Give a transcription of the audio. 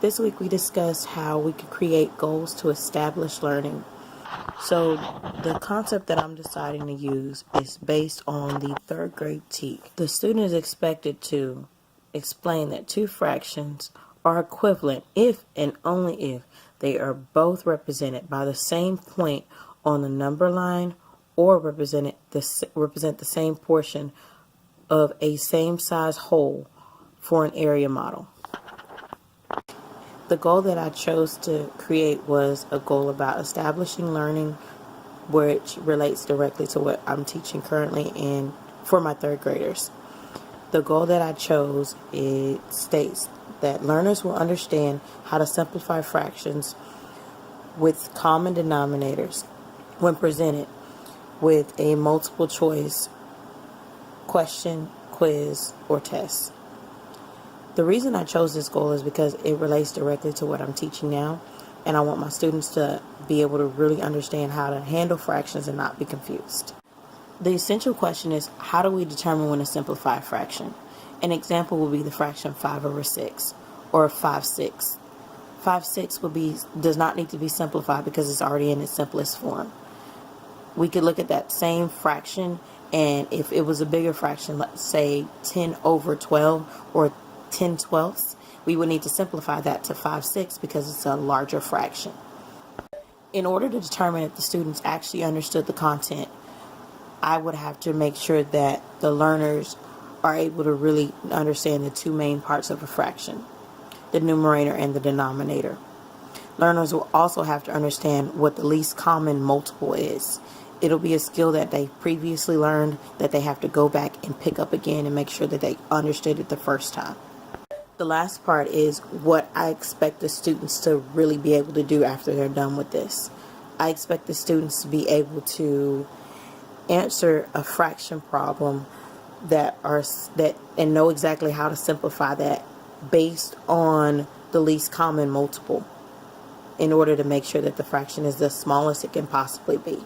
This week we discussed how we could create goals to establish learning. So the concept that I'm deciding to use is based on the third grade TEK. The student is expected to explain that two fractions are equivalent if and only if they are both represented by the same point on the number line or represent the same portion of a same size whole for an area model. The goal that I chose to create was a goal about establishing learning, which relates directly to what I'm teaching currently and for my third graders. The goal that I chose, it states that learners will understand how to simplify fractions with common denominators when presented with a multiple choice question, quiz, or test. The reason I chose this goal is because it relates directly to what I'm teaching now, and I want my students to be able to really understand how to handle fractions and not be confused. The essential question is, how do we determine when to simplify a fraction? An example will be the fraction 5/6 or 5/6. 5/6 does not need to be simplified because it's already in its simplest form. We could look at that same fraction, and if it was a bigger fraction, let's say 10/12 or 10/12, we would need to simplify that to 5/6 because it's a larger fraction. In order to determine if the students actually understood the content, I would have to make sure that the learners are able to really understand the two main parts of a fraction, the numerator and the denominator. Learners will also have to understand what the least common multiple is. It'll be a skill that they previously learned that they have to go back and pick up again and make sure that they understood it the first time. The last part is what I expect the students to really be able to do after they're done with this. I expect the students to be able to answer a fraction problem and know exactly how to simplify that based on the least common multiple in order to make sure that the fraction is the smallest it can possibly be.